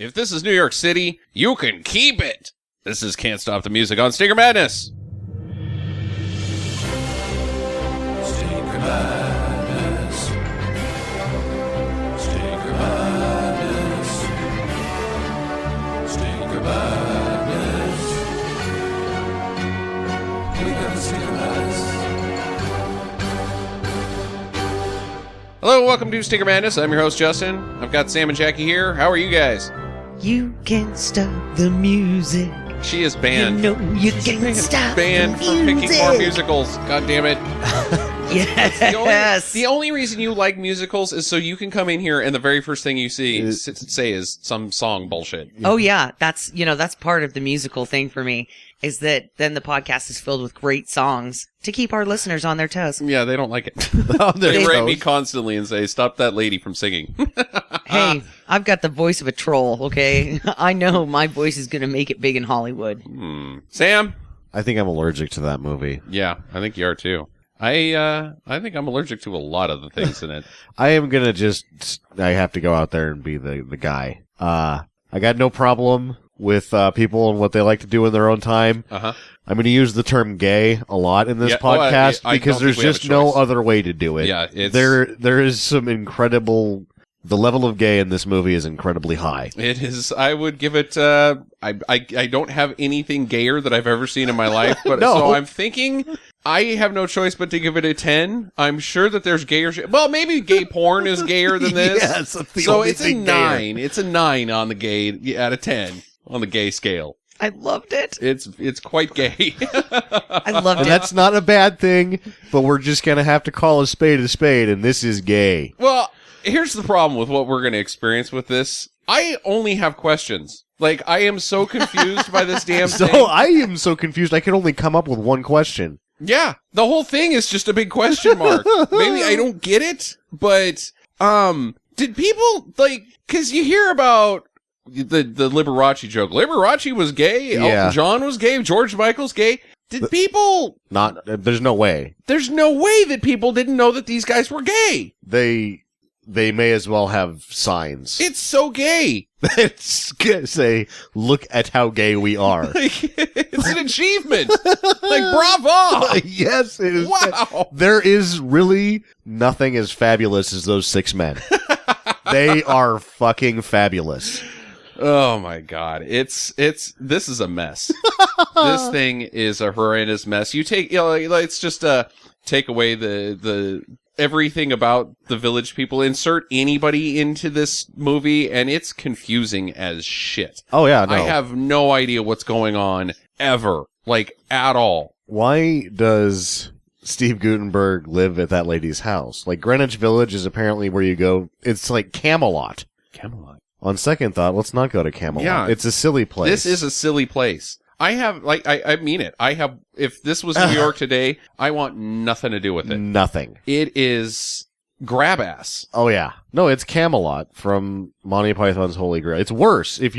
If this is New York City, you can keep it. This is Can't Stop the Music on Stinker Madness. Stinker Madness. Stinker Madness. Stinker Madness. We got the Stinker Madness. Hello, welcome to Stinker Madness. I'm your host, Justin. I've got Sam and Jackie here. How are you guys? You can't stop the music. She is banned. You know you can't stop Banned the from music. picking more musicals. God damn it. Yes. The only reason you like musicals is so you can come in here and the very first thing you say is some song bullshit. Oh yeah, that's part of the musical thing for me, is that then the podcast is filled with great songs to keep our listeners on their toes. Yeah, they don't like it. They They write don't. me constantly and say, stop that lady from singing. Hey, I've got the voice of a troll, okay? I know my voice is going to make it big in Hollywood. Sam? I think I'm allergic to that movie. Yeah, I think you are too. I think I'm allergic to a lot of the things in it. I am gonna I have to go out there and be the guy. I got no problem with people and what they like to do in their own time. Uh-huh. I'm gonna use the term gay a lot in this Yeah, podcast I because don't there's think we have just a no choice. other way to do it. Yeah, it's... There is some incredible... The level of gay in this movie is incredibly high. It is. I would give it. I don't have anything gayer that I've ever seen in my life, but No. so I'm thinking I have no choice but to give it a 10. I'm sure that there's gayer. Well, maybe gay porn is gayer than this. Yes, that's the so only it's a thing gayer. 9. It's a 9 on the gay out of 10 on the gay scale. I loved it. It's quite gay. I loved And it. that's not a bad thing, but we're just gonna have to call a spade, and this is gay. Well, here's the problem with what we're going to experience with this. I only have questions. Like, I am so confused by this damn So thing. I am so confused. I can only come up with one question. Yeah, the whole thing is just a big question mark. Maybe I don't get it, but did people because you hear about the Liberace joke. Liberace was gay. Yeah. Elton John was gay. George Michael's gay. Did people? There's no way. There's no way that people didn't know that these guys were gay. They may as well have signs. It's so gay. It's gonna say, look at how gay we are. It's an achievement. Bravo. Yes, it is. Wow. There is really nothing as fabulous as those 6 men. They are fucking fabulous. Oh my God. This is a mess. This thing is a horrendous mess. You take, let's just, take away the everything about the Village People, insert anybody into this movie, and it's confusing as shit. Oh yeah, no. I have no idea what's going on ever, at all. Why does Steve Guttenberg live at that lady's house? Greenwich Village is apparently where you go. It's like Camelot. Camelot. On second thought, let's not go to Camelot. Yeah. It's a silly place. This is a silly place. I have, I mean it. If this was New York today, I want nothing to do with it. Nothing. It is grab ass. Oh yeah. No, it's Camelot from Monty Python's Holy Grail. It's worse. If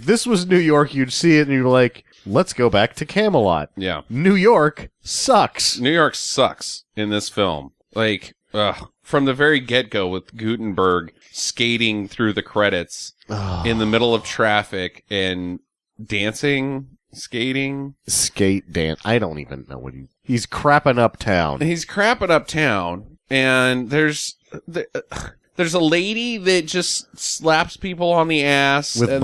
this was New York, you'd see it and you're like, let's go back to Camelot. Yeah. New York sucks. New York sucks in this film. From the very get-go with Gutenberg skating through the credits in the middle of traffic and dancing, skating. Skate dance. I don't even know what he's crapping up town. He's crapping up town, and there's a lady that just slaps people on the ass With and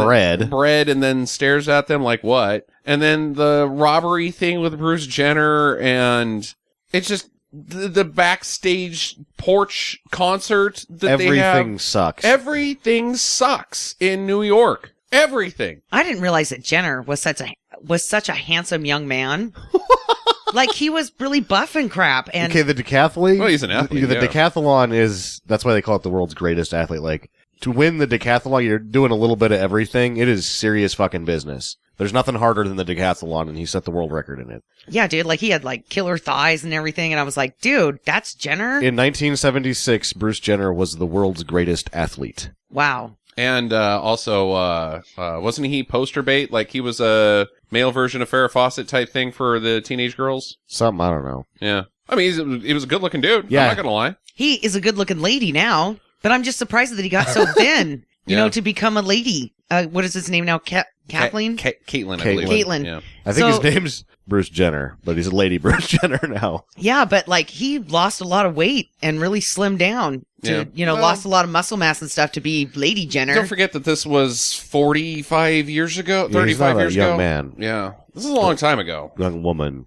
bread. and then stares at them like what? And then the robbery thing with Bruce Jenner, and it's just the backstage porch concert that they have. Everything sucks. Everything sucks in New York. Everything. I didn't realize that Jenner was such a handsome young man. He was really buff and crap. And Okay, the decathlete. Well, he's an athlete, The yeah. decathlon that's why they call it the world's greatest athlete. To win the decathlon, you're doing a little bit of everything. It is serious fucking business. There's nothing harder than the decathlon, and he set the world record in it. yeah, dude, he had killer thighs and everything. And I was like, dude, that's Jenner? In 1976, Bruce Jenner was the world's greatest athlete. Wow. And also, wasn't he poster bait? He was a male version of Farrah Fawcett type thing for the teenage girls? Something, I don't know. Yeah. I mean, he was a good-looking dude. Yeah. I'm not going to lie. He is a good looking lady now, but I'm just surprised that he got so thin, you Yeah. know, to become a lady. what is his name now? Kathleen? Caitlin, I believe. Caitlin. Yeah. I think So- his name's Bruce Jenner, but he's a Lady Bruce Jenner now. Yeah, but like he lost a lot of weight and really slimmed down to, Yeah. Well- lost a lot of muscle mass and stuff to be Lady Jenner. Don't forget that this was 45 years ago, Yeah, he's 35 not a years young ago. man. Yeah. This is a long time ago. Young woman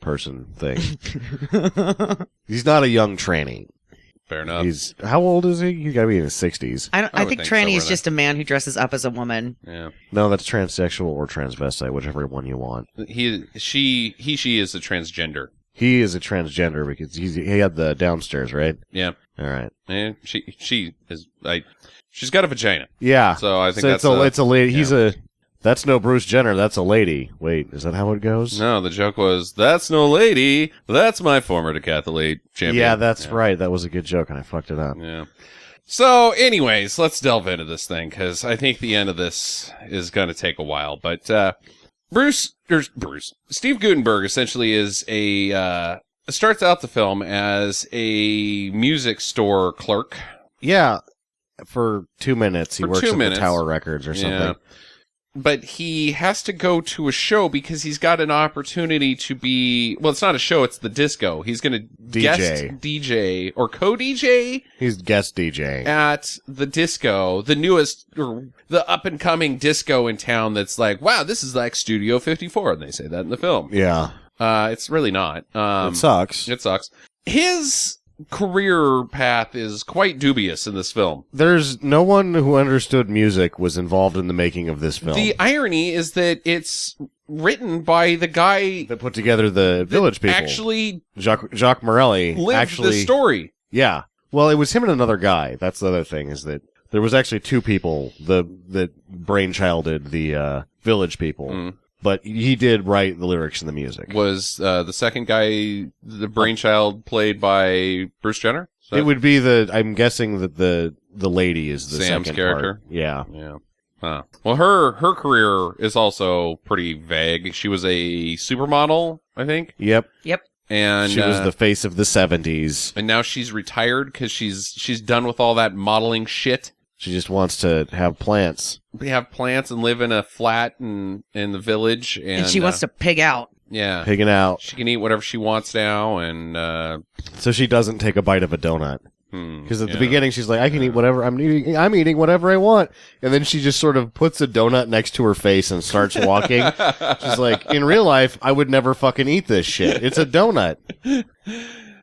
person thing. He's not a young tranny. Fair enough. He's how old is he? He's got to be in his 60s. I I would think think tranny somewhere is just a man who dresses up as a woman. Yeah. No, that's transsexual or transvestite, whichever one you want. She is a transgender. He is a transgender because he had the downstairs, right? Yeah. All right. And she's got a vagina. Yeah. So I think So that's it's a lady. yeah. He's a. That's no Bruce Jenner. That's a lady. Wait, is that how it goes? No, the joke was, that's no lady. That's my former decathlete champion. Yeah, that's right. That was a good joke, and I fucked it up. Yeah. So, anyways, let's delve into this thing, because I think the end of this is going to take a while. But Steve Guttenberg essentially is starts out the film as a music store clerk. Yeah, for 2 minutes he For works 2 at minutes. the Tower Records or something. Yeah. But he has to go to a show because he's got an opportunity to be, well, it's not a show, it's the disco. He's going to guest DJ or co-DJ He's guest DJ. at the disco, the newest, or the up-and-coming disco in town that's like, wow, this is like Studio 54, and they say that in the film. Yeah, It's really not. it sucks. It sucks. His career path is quite dubious in this film. There's no one who understood music was involved in the making of this film. The irony is that it's written by the guy that put together the Village People. actually Jacques Morelli lived the story. Yeah. Well, it was him and another guy. That's the other thing, is that there was actually two people that brainchilded the Village People. Mm. But he did write the lyrics and the music. Was the second guy the brainchild played by Bruce Jenner? Is that- It would be I'm guessing that the lady is the Sam's second character? part. Yeah. Yeah. Huh. Well, her career is also pretty vague. She was a supermodel, I think, Yep. and She was the face of the 70s. and now she's retired because she's done with all that modeling shit. She just wants to have plants. We have plants and live in a flat in the village, And she wants to pig out. yeah. Pigging out. She can eat whatever she wants now, and So she doesn't take a bite of a donut. Because at the yeah. beginning she's like, I can eat whatever I'm eating whatever I want, and then she just sort of puts a donut next to her face and starts walking. She's like, in real life, I would never fucking eat this shit. It's a donut.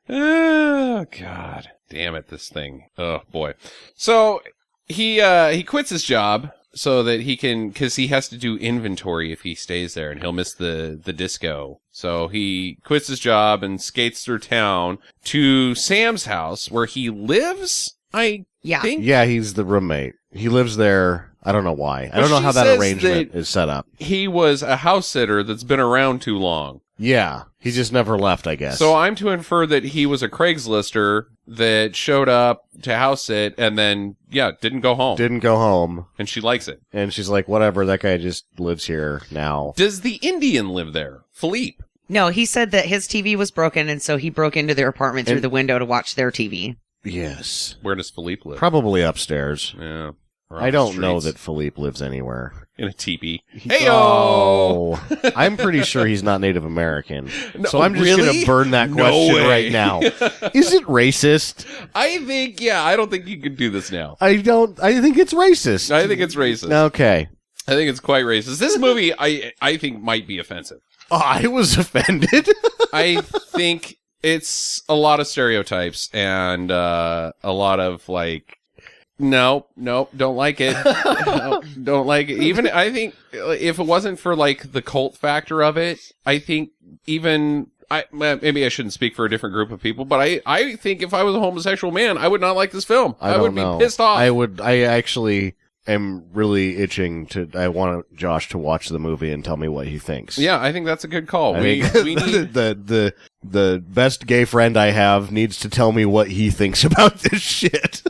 Oh God, damn it, this thing. Oh boy. So he quits his job so that he can, because he has to do inventory if he stays there, and he'll miss the disco. So he quits his job and skates through town to Sam's house where he lives. I Yeah. think Yeah, he's the roommate. He lives there. I don't know why. I don't know she how that says arrangement that- is set up. he was a house sitter that's been around too long. Yeah, he just never left, I guess. So I'm to infer that he was a Craigslister that showed up to house sit and then, didn't go home. Didn't go home, And she likes it. and she's like, whatever, that guy just lives here now. Does the Indian live there? Philippe. No, he said that his TV was broken, and so he broke into their apartment through And- the window to watch their TV. Yes. Where does Philippe live? Probably upstairs. Yeah. Or on I the don't know streets. that Philippe lives anywhere. In a teepee. Heyo! Oh, I'm pretty sure he's not Native American. So I'm just really? going to burn that No question way. right now. Is it racist? I don't think you could do this now. I think it's racist. I think it's racist. Okay. I think it's quite racist. This movie, I think, might be offensive. Oh, I was offended. I think it's a lot of stereotypes and a lot of like, no, don't like it. No, don't like it. Even I think if it wasn't for like the cult factor of it, I think even maybe I shouldn't speak for a different group of people, but I think if I was a homosexual man, I would not like this film. I would don't know. be pissed off. I actually am really itching I want Josh to watch the movie and tell me what he thinks. Yeah, I think that's a good call. I We think need the best gay friend I have needs to tell me what he thinks about this shit.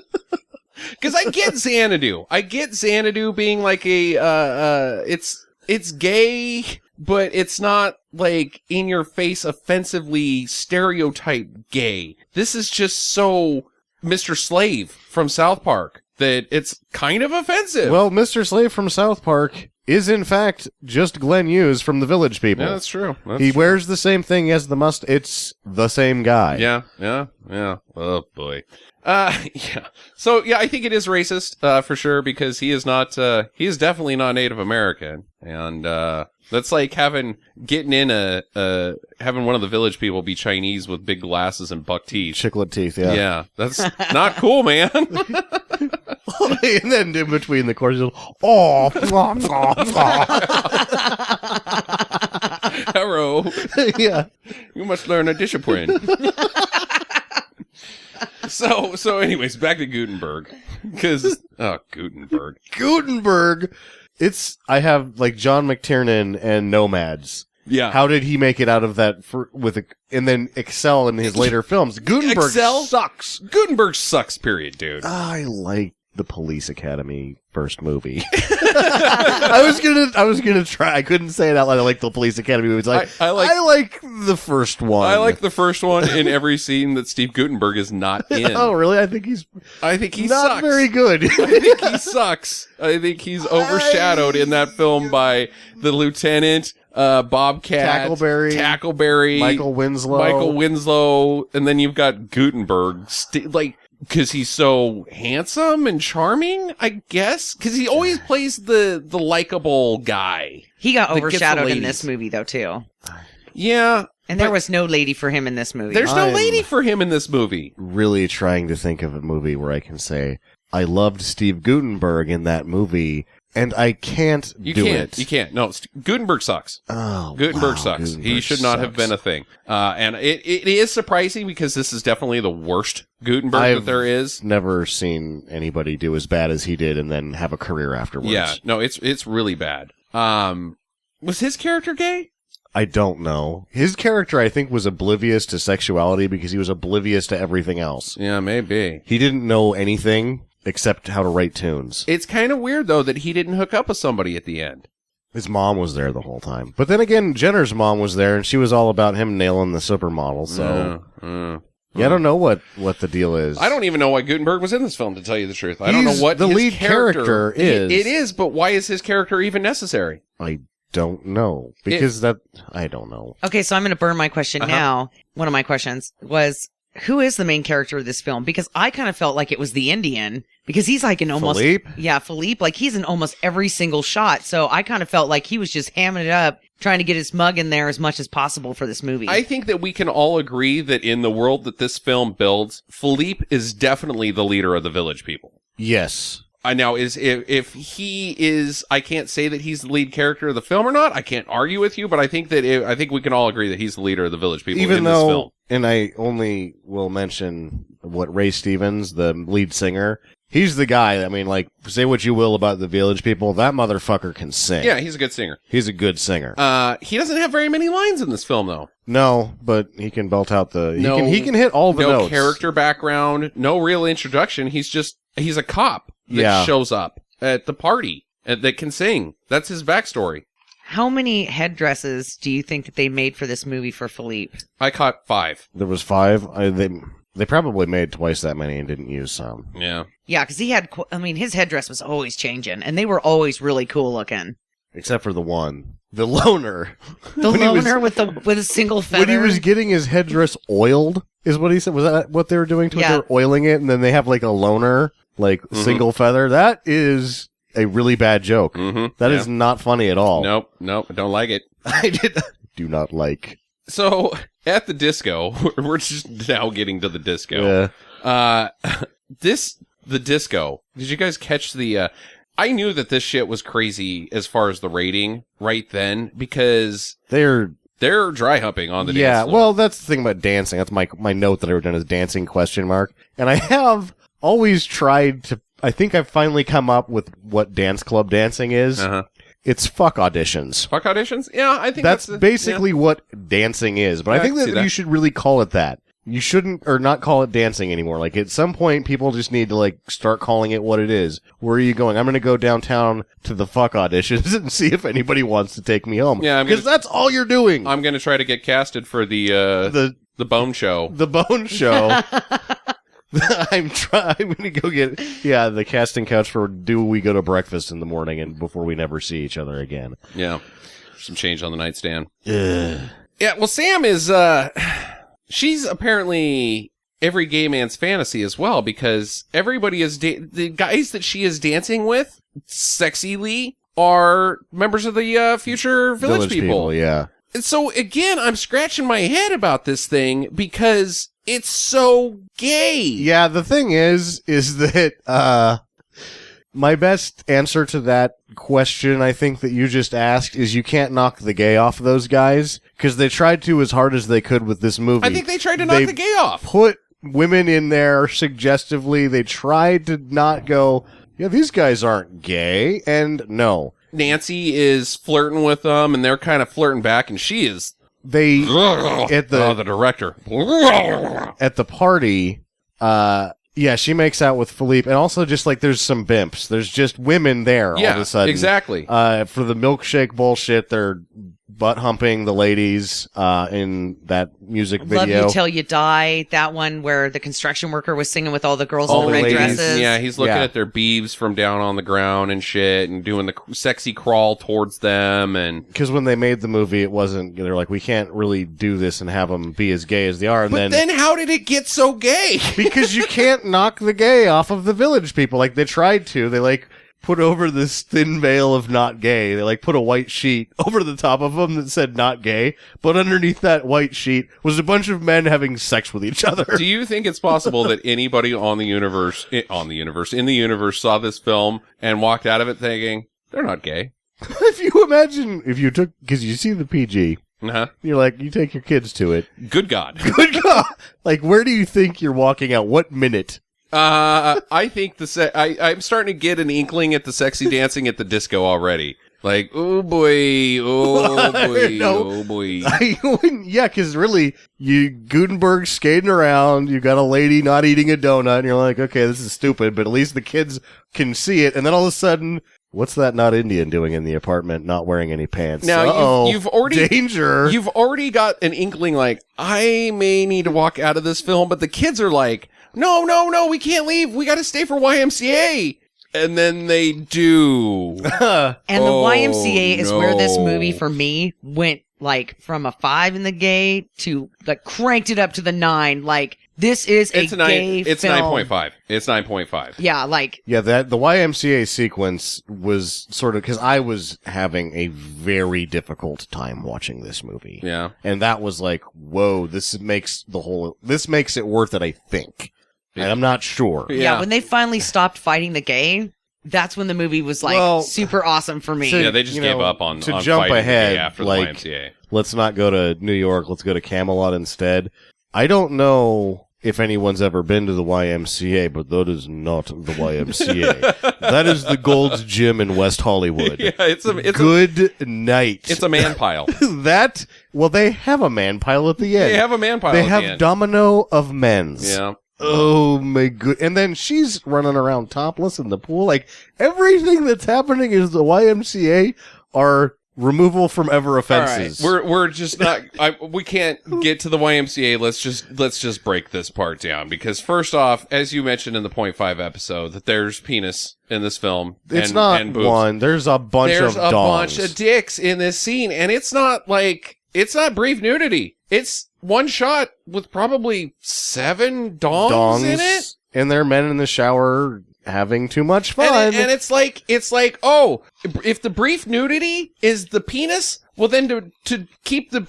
because I get Xanadu. I get Xanadu being like it's gay, but it's not like in your face offensively stereotyped gay. This is just so Mr. Slave from South Park that it's kind of offensive. Well, Mr. Slave from South Park is in fact just Glenn Hughes from the Village People. yeah, that's true. He wears the same thing as the must. It's the same guy. Yeah. Oh boy. Yeah. So yeah, I think it is racist, for sure, because he is definitely not Native American. And, that's like having one of the Village People be Chinese with big glasses and buck teeth. Chiclet teeth, yeah. Yeah. That's not cool, man. And then in between the courses, oh, Hello. yeah. You must learn a discipline. So anyways, back to Gutenberg. Gutenberg. Gutenberg. I have like John McTiernan and Nomads. Yeah. How did he make it out of that and then excel in his later films? Gutenberg sucks. Gutenberg sucks, period, dude. I like the Police Academy first movie. I was gonna try. I couldn't say it out loud. I like the Police Academy movies. I like the first one. I like the first one in every scene that Steve Gutenberg is not in. Oh, really? I think he not sucks. very good. I think he sucks. I think he's overshadowed in that film by the lieutenant, Bobcat, Tackleberry, Michael Winslow, and then you've got Gutenberg, because he's so handsome and charming, I guess. Because he always plays the likable guy. He got that gets the overshadowed in ladies. this movie, though, too. Yeah. And there was no lady for him in this movie. There's no lady for him in this movie. Really trying to think of a movie where I can say I loved Steve Gutenberg in that movie, and I can't do it. You can't. No, Gutenberg sucks. Oh, Gutenberg wow, sucks. Gutenberg He should not have sucks. been a thing. And it is surprising because this is definitely the worst Gutenberg that there is. Never seen anybody do as bad as he did and then have a career afterwards. Yeah, no, it's really bad. Was his character gay? I don't know. His character, I think, was oblivious to sexuality because he was oblivious to everything else. Yeah, maybe. He didn't know anything except how to write tunes. It's kind of weird, though, that he didn't hook up with somebody at the end. His mom was there the whole time. But then again, Jenner's mom was there, and she was all about him nailing the supermodel, so... Yeah, I don't know what the deal is. I don't even know why Gutenberg was in this film, to tell you the truth. I don't know what the his lead character is. It is, but why is his character even necessary? I don't know. I don't know. Okay, so I'm going to burn my question now. One of my questions was, who is the main character of this film? Because I kind of felt like it was the Indian, because he's like in almost... Philippe? Yeah, Philippe. Like, he's in almost every single shot. So I kind of felt like he was just hamming it up, trying to get his mug in there as much as possible for this movie. I think that we can all agree that in the world that this film builds, Philippe is definitely the leader of the Village People. Yes. Now, if he is, I can't say that he's the lead character of the film or not. I can't argue with you, but I think that I think we can all agree that he's the leader of the Village People in this film. And I only will mention Ray Stevens, the lead singer. He's the guy. I mean, like, say what you will about the Village People, that motherfucker can sing. Yeah, he's a good singer. He's a good singer. He doesn't have very many lines in this film, though. No, but he can belt out he can hit all the no notes. Character background, no real introduction. He's a cop that shows up at the party that can sing. That's his backstory. How many headdresses do you think that they made for this movie for Philippe? I caught 5. There was 5. They probably made twice that many and didn't use some. Yeah. Yeah, because he had, his headdress was always changing, and they were always really cool looking. Except for the one. The loner. The loner with a single feather. When he was getting his headdress oiled, is what he said. Was that what they were doing to it? Yeah. They were oiling it, and then they have like a loner, single feather. That is a really bad joke. Mm-hmm. That is not funny at all. Nope, I don't like it. I do not like. So, at the disco, we're just now getting to the disco. Yeah. The disco, did you guys catch the, I knew that this shit was crazy as far as the rating right then, because They're dry humping on the dance floor. Well, that's the thing about dancing. That's my note that I wrote down as dancing ? And I have always tried to, I think I've finally come up with what dance club dancing is. Uh-huh. It's fuck auditions. Fuck auditions? Yeah, I think That's basically what dancing is. But Yeah, I think I can see that you that. should really call it that. You shouldn't, or not call it dancing anymore. Like, at some point, people just need to, start calling it what it is. Where are you going? I'm going to go downtown to the fuck auditions and see if anybody wants to take me home. Yeah, because that's all you're doing. I'm going to try to get casted for the Bone Show. The Bone Show. I'm going to go get the casting couch for do we go to breakfast in the morning and before we never see each other again. Yeah. Some change on the nightstand. Ugh. Yeah, well, Sam is, she's apparently every gay man's fantasy as well, because everybody is, the guys that she is dancing with, sexily, are members of the future village people. Yeah. And so, again, I'm scratching my head about this thing, because it's so gay. Yeah, the thing is that, my best answer to that question, I think, that you just asked is you can't knock the gay off of those guys, because they tried to as hard as they could with this movie. I think they tried to knock the gay off. Put women in there suggestively. They tried to not go, yeah, these guys aren't gay, and no. Nancy is flirting with them, and they're kind of flirting back, and she is... They, at the director. At the party, yeah, she makes out with Philippe, and also just like there's some bimps. There's just women there all of a sudden. Exactly. For the milkshake bullshit, they're butt humping the ladies in that music video. Love You Till You Die, that one where the construction worker was singing with all the girls All in the the red ladies. dresses. Yeah, he's looking Yeah. at their beeves from down on the ground and shit, and doing the sexy crawl towards them, and... Because when they made the movie, it wasn't. They're like, we can't really do this and have them be as gay as they are. And But then how did it get so gay? because you can't knock the gay off of the village people. Like they tried to. They like put over this thin veil of not gay. They like put a white sheet over the top of them that said not gay, but underneath that white sheet was a bunch of men having sex with each other. Do you think it's possible that anybody in the universe saw this film and walked out of it thinking, they're not gay? If you imagine, if you took, because you see the PG, Uh-huh. you're like, you take your kids to it. Good God. Good God! Like, where do you think you're walking out? What minute? I think I'm starting to get an inkling at the sexy dancing at the disco already. Like, oh boy, oh boy, No. oh boy. I wouldn't, yeah, because really, Gutenberg skating around, you got a lady not eating a donut, and you're like, okay, this is stupid, but at least the kids can see it, and then all of a sudden, what's that not Indian doing in the apartment, not wearing any pants? Now, you've already... Danger! You've already got an inkling like, I may need to walk out of this film, but the kids are like, no, we can't leave. We got to stay for YMCA. And then they do. And the YMCA is where this no. movie, for me, went, like, from a 5 in the gay to, like, cranked it up to the 9. Like, this is It's a gay It's film. 9.5. It's 9.5. Yeah, like, Yeah, the YMCA sequence was sort of, because I was having a very difficult time watching this movie. Yeah. And that was like, whoa, this makes it worth it, I think. And I'm not sure. yeah, when they finally stopped fighting the gay, that's when the movie was, like, super awesome for me. Yeah, they just gave up on to on jump fighting the ahead, gay after like, the YMCA. Let's not go to New York, let's go to Camelot instead. I don't know if anyone's ever been to the YMCA, but that is not the YMCA. That is the Gold's Gym in West Hollywood. Yeah, it's Good night. It's a man pile. They have a man pile at the end. They have a man pile They at have the end. domino of men's. Yeah. Oh my good! And then she's running around topless in the pool. Like everything that's happening is the YMCA are removal from ever offenses. All right. We're just not. We can't get to the YMCA. Let's just break this part down, because first off, as you mentioned in the 0.5 episode, that there's penis in this film. It's and, not and boobs. one. There's a bunch There's of a dongs. bunch of dicks in this scene, and it's not brief nudity. It's one shot with probably 7 dongs in it. And they're men in the shower having too much fun. And it's like, oh, if the brief nudity is the penis, well then to keep the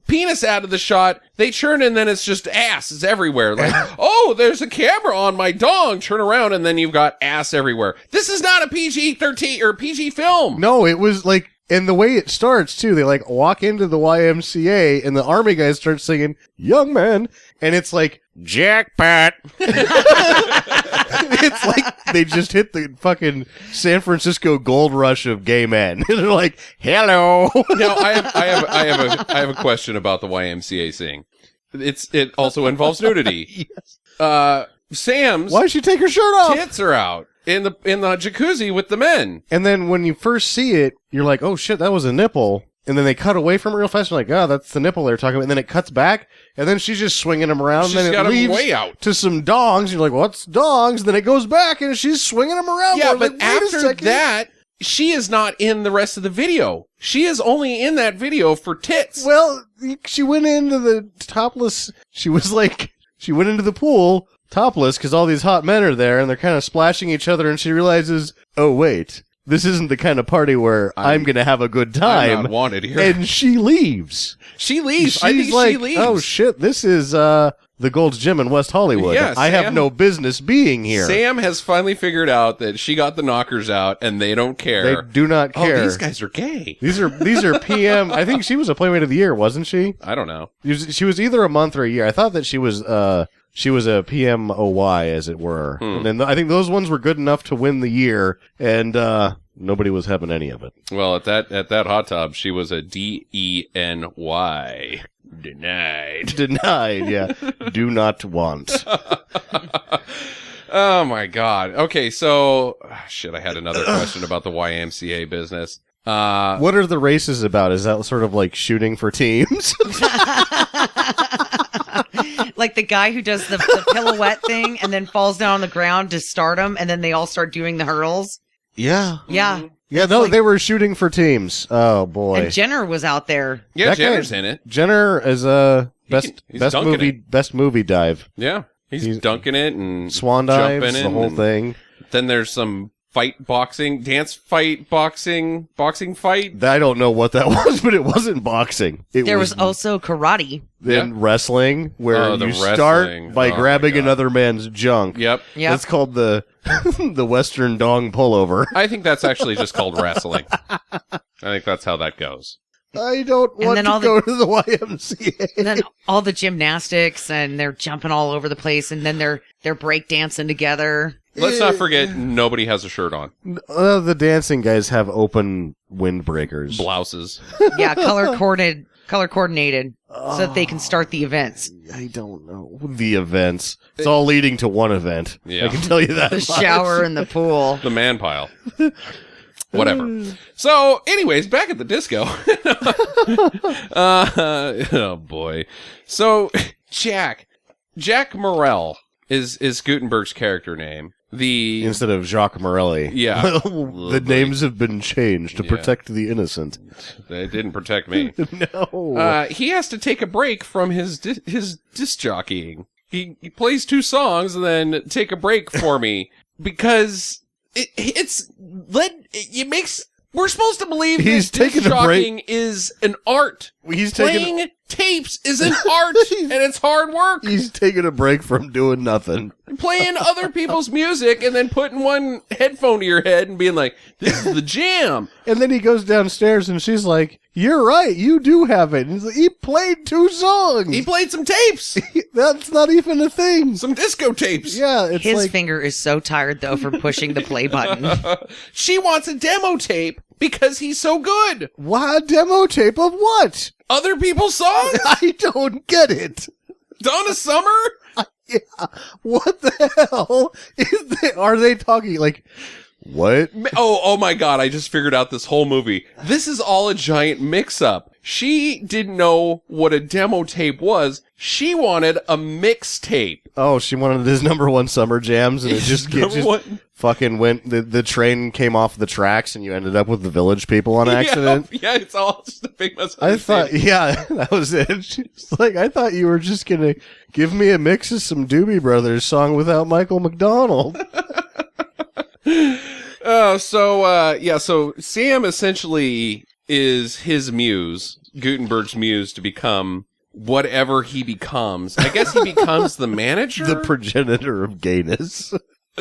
penis out of the shot, they turn and then it's just ass. It's everywhere. Like, oh, there's a camera on my dong. Turn around and then you've got ass everywhere. This is not a PG-13 or PG film. No, it was like, and the way it starts too, they like walk into the YMCA and the army guys start singing "Young Man," and it's like jackpot. It's like they just hit the fucking San Francisco gold rush of gay men. They're like, "Hello." Now I have a question about the YMCA scene. It also involves nudity. Yes. Sam's Why'd she take her shirt off? tits are out in the jacuzzi with the men. And then when you first see it, you're like, "Oh shit, that was a nipple." and then they cut away from it real fast. You're like, oh, that's the nipple they're talking about. And then it cuts back, and then she's just swinging them around. She's and then got it 'em leaves way out. to some dongs. You're like, what's dongs? And then it goes back, and she's swinging them around. Yeah, more. but Like, wait a after second. that, she is not in the rest of the video. She is only in that video for tits. Well, she went into the topless. She went into the pool topless because all these hot men are there and they're kind of splashing each other, and she realizes, oh wait, this isn't the kind of party where I'm going to have a good I'm time. not wanted here. And she leaves. She leaves. She's I think like, she leaves. oh shit, this is the Gold's Gym in West Hollywood. Yeah, I have Sam- no business being here. Sam has finally figured out that she got the knockers out and they don't care. They do not care. Oh, these guys are gay. These are PM. I think she was a Playmate of the Year, wasn't she? I don't know. She was either a month or a year. I thought that she was a PMOY, as it were. And then I think those ones were good enough to win the year, and nobody was having any of it. Well, at that hot tub, she was a DENY. Denied. Denied, yeah. Do not want. Oh my god. Okay, so shit, I had another question about the YMCA business. What are the races about? Is that sort of like shooting for teams? Like the guy who does the pirouette thing and then falls down on the ground to start them, and then they all start doing the hurls. Yeah. Yeah. Yeah, no, they were shooting for teams. Oh, boy. And Jenner was out there. Yeah, That guy- Jenner's in it. Jenner is a he's dunking best movie dive. Yeah. He's dunking it and Swan jumping dives, the in whole and thing. Then there's some dance fight, boxing fight. I don't know what that was, but it wasn't boxing. There was also karate. then wrestling, where Oh, the you wrestling. start by Oh, my grabbing God. another man's junk. Yep. Yeah. That's called the the Western dong pullover. I think that's actually just called wrestling. I think that's how that goes. I don't want then to all the- go to the YMCA. And then all the gymnastics, and they're jumping all over the place, and then they're break dancing together. Let's not forget, nobody has a shirt on. The dancing guys have open windbreakers. Blouses. Yeah, color coordinated, so that they can start the events. I don't know. The events. It's all leading to one event. Yeah. I can tell you that. The much. shower and the pool. The man pile. Whatever. So, anyways, back at the disco. Oh boy. So, Jack Morrell is Gutenberg's character name. The Instead of Jacques Morelli. Yeah. The names have been changed to Yeah. protect the innocent. They didn't protect me. No. He has to take a break from his disc jockeying. He plays 2 songs and then take a break for me because we're supposed to believe He's that disc taking a break. jockeying is an art. He's Playing tapes is an art, and it's hard work. He's taking a break from doing nothing. Playing other people's music and then putting one headphone to your head and being like, "This is the jam." And then he goes downstairs and she's like, "You're right, you do have it." And he's like, he played 2 songs. He played some tapes, That's not even a thing. some disco tapes. Yeah, it's His like, finger is so tired, though, from pushing the play button. She wants a demo tape because he's so good. what? A demo tape of what? Other people's songs? I don't get it. Donna Summer? Yeah. What the hell are they talking? Like, what? Oh my god, I just figured out this whole movie. This is all a giant mix-up. She didn't know what a demo tape was. She wanted a mixtape. Oh, she wanted his #1 summer jams, and it just fucking went. The train came off the tracks, and you ended up with the Village People on accident. Yeah, it's all just a big mess. I thought, yeah, that was it. She's like, I thought you were just gonna give me a mix of some Doobie Brothers song without Michael McDonald. So Sam essentially is his muse, Gutenberg's muse, to become whatever he becomes. I guess he becomes the manager? The progenitor of gayness.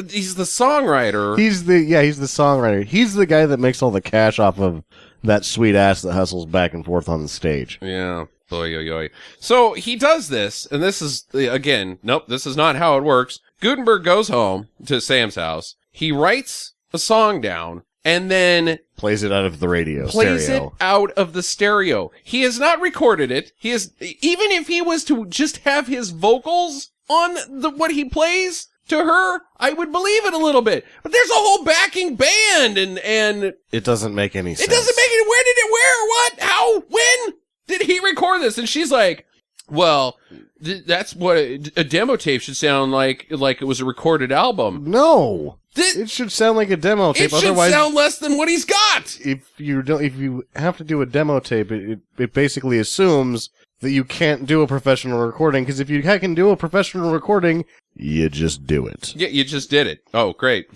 He's the songwriter. He's the songwriter. He's the guy that makes all the cash off of that sweet ass that hustles back and forth on the stage. Yeah. Oy, oy, oy. So he does this, and this is, again, nope, this is not how it works. Gutenberg goes home to Sam's house. He writes a song down, and then Plays it out of the radio plays stereo. it out of the stereo. He has not recorded it. He is, even if he was to just have his vocals on what he plays to her, I would believe it a little bit. But there's a whole backing band, and It doesn't make any sense. it doesn't make it. Where Where? What? How? When did he record this? And she's like, well, that's what a demo tape should sound like it was a recorded album. No. It should sound like a demo tape. It should Otherwise, sound less than what he's got. if you have to do a demo tape, it basically assumes that you can't do a professional recording, because if you can do a professional recording, you just do it. Yeah, you just did it. Oh, great.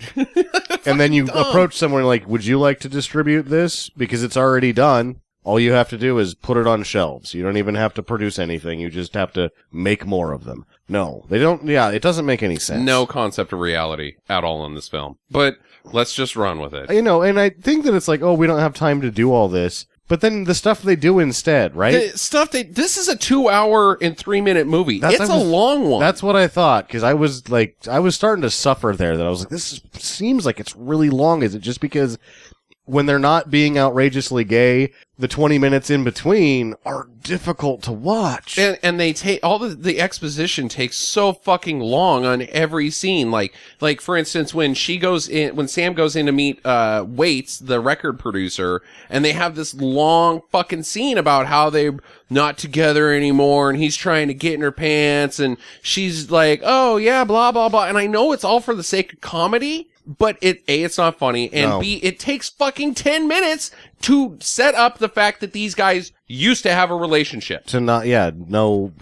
And then you approach someone like, would you like to distribute this? Because it's already done. All you have to do is put it on shelves. You don't even have to produce anything. You just have to make more of them. No, they don't. Yeah, it doesn't make any sense. No concept of reality at all in this film. But let's just run with it. You know, and I think that it's like, oh, we don't have time to do all this. But then the stuff they do instead, right? This is a 2-hour and 3-minute movie. It's a long one. That's what I thought, because I was starting to suffer there. That I was like, seems like it's really long. Is it just because when they're not being outrageously gay, the 20 minutes in between are difficult to watch? And they take all the exposition takes so fucking long on every scene. Like for instance, when Sam goes in to meet Waits, the record producer, and they have this long fucking scene about how they're not together anymore, and he's trying to get in her pants, and she's like, oh yeah, blah blah blah. And I know it's all for the sake of comedy, but it's not funny, and No. B, it takes fucking 10 minutes to set up the fact that these guys used to have a relationship. No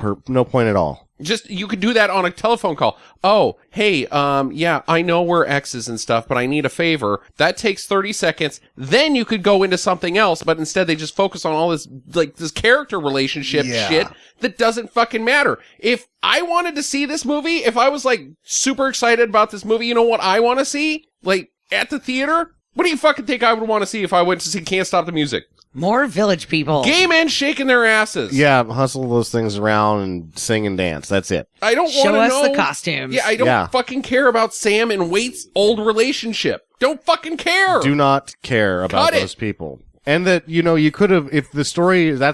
point at all. Just, you could do that on a telephone call. Oh, hey, yeah, I know we're exes and stuff, but I need a favor. That takes 30 seconds. Then you could go into something else, but instead they just focus on all this, like, this character relationship shit that doesn't fucking matter. If I wanted to see this movie, if I was, like, super excited about this movie, you know what I want to see? Like, at the theater? What do you fucking think I would want to see if I went to see Can't Stop the Music? More Village People. Gay men shaking their asses. Yeah, hustle those things around and sing and dance. That's it. I don't want to Show know. us the costumes. Yeah, I don't fucking care about Sam and Wait's old relationship. Don't fucking care. Do not care about Cut it. those people. And that, you could have, if that's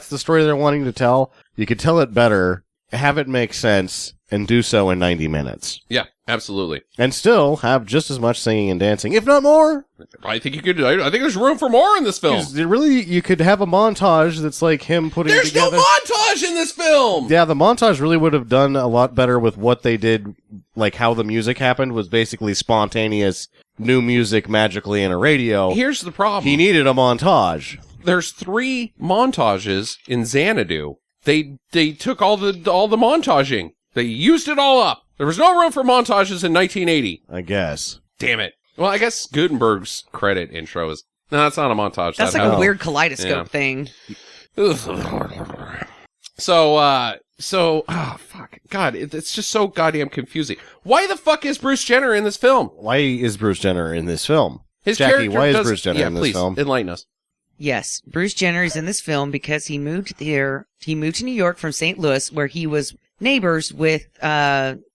the story they're wanting to tell, you could tell it better, have it make sense, and do so in 90 minutes. Yeah, absolutely. And still have just as much singing and dancing, if not more. I think you could. I think there's room for more in this film. You could have a montage that's like him putting There's together. no montage in this film. Yeah, the montage really would have done a lot better with what they did, like how the music happened was basically spontaneous new music magically in a radio. Here's the problem. He needed a montage. There's 3 montages in Xanadu. They took all the montaging. They used it all up. There was no room for montages in 1980. I guess. Damn it. Well, I guess Gutenberg's credit intro is... No, that's not a montage. That's like a weird kaleidoscope thing. So, oh, fuck. God, it's just so goddamn confusing. Why the fuck is Bruce Jenner in this film? Why is Bruce Jenner in this film? His Jackie, character why is does- Bruce Jenner in this please, film? enlighten us. Yes, Bruce Jenner is in this film because he moved there. He moved to New York from St. Louis, where he was neighbors with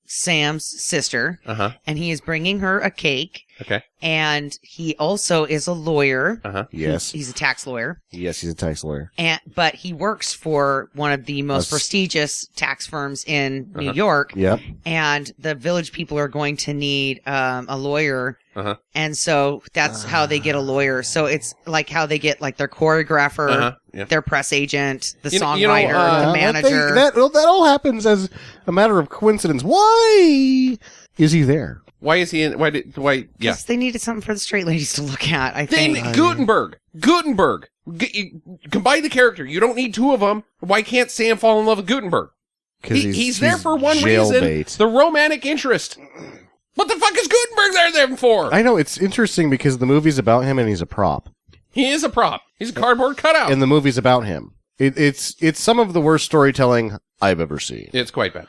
Sam's sister, and he is bringing her a cake. Okay. And he also is a lawyer. Yes. He's a tax lawyer. Yes, he's a tax lawyer. But he works for one of the most prestigious tax firms in New Uh-huh. York. Yep. And the Village People are going to need a lawyer. Uh-huh. And so that's how they get a lawyer. So it's like how they get like their choreographer, Yeah. their press agent, the You know, songwriter, the manager. That all happens as a matter of coincidence. Why is he there? Why is he in... Why? Yeah. Because they needed something for the straight ladies to look at, I Then think. Gutenberg. You combine the character. You don't need 2 of them. Why can't Sam fall in love with Gutenberg? He's there for one reason. jailbait. The romantic interest. What the fuck is Gutenberg there for? I know, it's interesting because the movie's about him and he's a prop. He is a prop. He's a cardboard cutout. And the movie's about him. It's some of the worst storytelling I've ever seen. It's quite bad.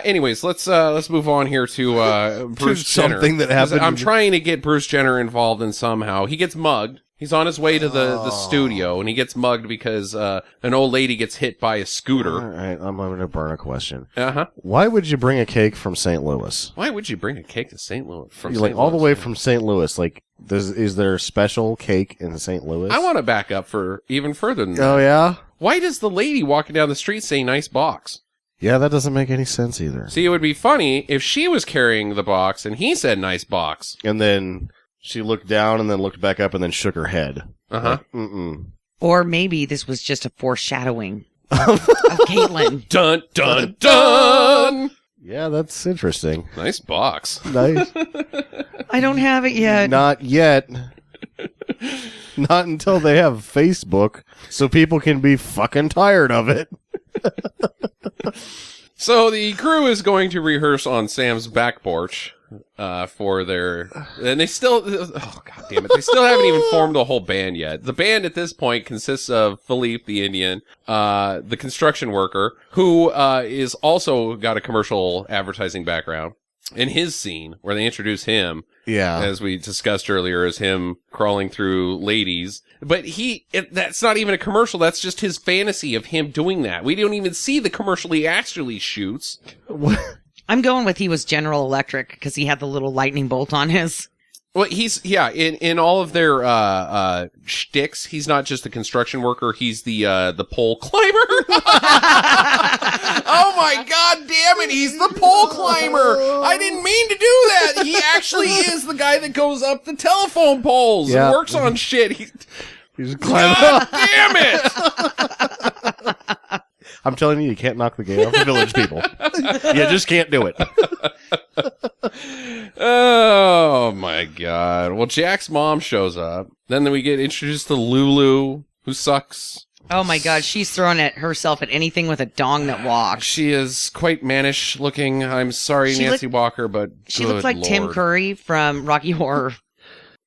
Anyways, let's move on here to Bruce Jenner. Something that happened. I'm trying to get Bruce Jenner involved in somehow. He gets mugged. He's on his way to the studio, and he gets mugged because an old lady gets hit by a All scooter. right, I'm going to burn a question. Uh-huh. Why would you bring a cake from St. Louis? Why would you bring a cake to St. Louis? You're like all the way from St. Louis. Like, is there a special cake in St. Louis? I want to back up for even further than that. Oh, yeah? Why does the lady walking down the street say nice box? Yeah, that doesn't make any sense either. See, it would be funny if she was carrying the box and he said nice box. And then she looked down and then looked back up and then shook her head. Uh-huh. Like, mm-mm. Or maybe this was just a foreshadowing of Caitlin. Dun, dun, dun! Yeah, that's interesting. Nice box. Nice. I don't have it yet. Not yet. Not until they have Facebook, so people can be fucking tired of it. So the crew is going to rehearse on Sam's back porch for their... And they still... Oh, God damn it. They still haven't even formed a whole band yet. The band at this point consists of Philippe, the Indian, the construction worker, who is also got a commercial advertising background. In his scene, where they introduce him, as we discussed earlier, as him crawling through ladies. But that's not even a commercial. That's just his fantasy of him doing that. We don't even see the commercial he actually shoots. I'm going with he was General Electric because he had the little lightning bolt on his. Well, in all of their shticks, he's not just the construction worker, he's the pole climber. Oh my god damn it, he's the pole climber. I didn't mean to do that. He actually is the guy that goes up the telephone poles and works on shit. He's climbing God damn it. I'm telling you can't knock the gay off the Village people. You just can't do it. Oh my god. Well, Jack's mom shows up. Then we get introduced to Lulu, who sucks. Oh my god, she's throwing at herself at anything with a dong that walks. She is quite mannish looking. I'm sorry, Nancy Walker, but she looks like Lord. Tim Curry from Rocky Horror.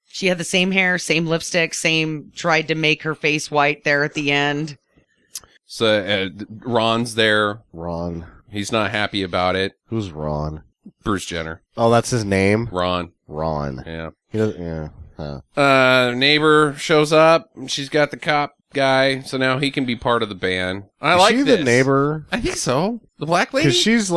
She had the same hair, same lipstick, tried to make her face white there at the end. So Ron's there. Ron. He's not happy about it. Who's Ron? Bruce Jenner. Oh, that's his name? Ron. Yeah. He doesn't, yeah. Neighbor shows up. She's got the cop guy, so now he can be part of the band. I like this. Is she the neighbor? I think so. The black lady? Because she's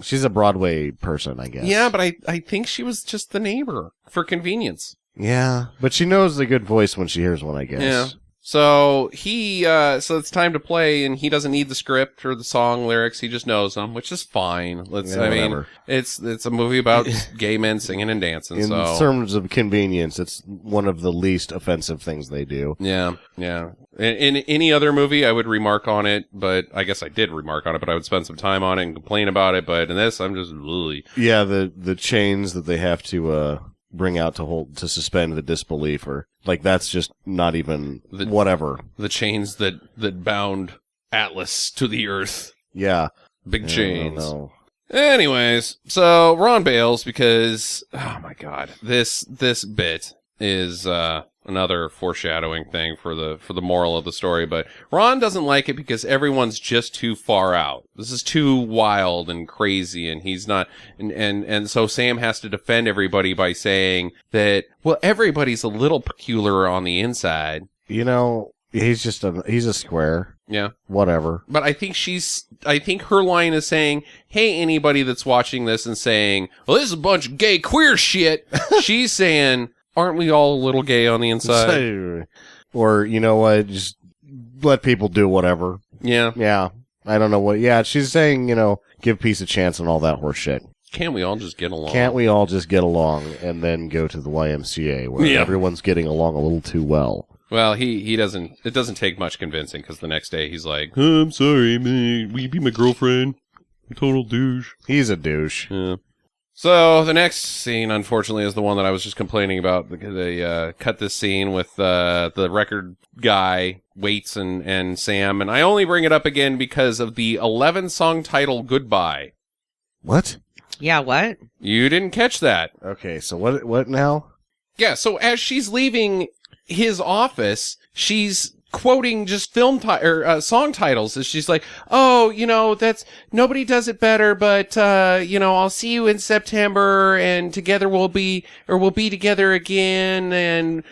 she's a Broadway person, I guess. Yeah, but I think she was just the neighbor for convenience. Yeah, but she knows a good voice when she hears one, I guess. Yeah. So so it's time to play, and he doesn't need the script or the song lyrics. He just knows them, which is fine. Whatever. It's a movie about gay men singing and dancing. In terms of convenience, it's one of the least offensive things they do. Yeah. In any other movie, I would remark on it, but I guess I did remark on it, but I would spend some time on it and complain about it. But in this, I'm just really... Yeah, the chains that they have to bring out to suspend the disbelief, or that's just not even whatever. The chains that bound Atlas to the earth. Yeah. Big chains. No. Anyways, so Ron bails because, oh my god, this bit is another foreshadowing thing for the moral of the story, but Ron doesn't like it because everyone's just too far out. This is too wild and crazy, and he's not, and so Sam has to defend everybody by saying that, well, everybody's a little peculiar on the inside. You know, he's a square. Yeah. Whatever. But I think her line is saying, hey, anybody that's watching this and saying, well, this is a bunch of gay queer shit. She's saying, aren't we all a little gay on the inside? Or, you know what, just let people do whatever. Yeah. Yeah. I don't know what, she's saying, give peace a chance and all that horse shit. Can't we all just get along? Can't we all just get along and then go to the YMCA where everyone's getting along a little too well? Well, it doesn't take much convincing, because the next day he's like, oh, I'm sorry, man. Will you be my girlfriend? You total douche. He's a douche. Yeah. So the next scene, unfortunately, is the one that I was just complaining about. They cut this scene with the record guy, Waits, and Sam. And I only bring it up again because of the 11-song title, Goodbye. What? Yeah, what? You didn't catch that. Okay, so what now? Yeah, so as she's leaving his office, she's quoting just song titles. And she's like, oh, that's, nobody does it better, but, I'll see you in September, and together we'll be together again, and,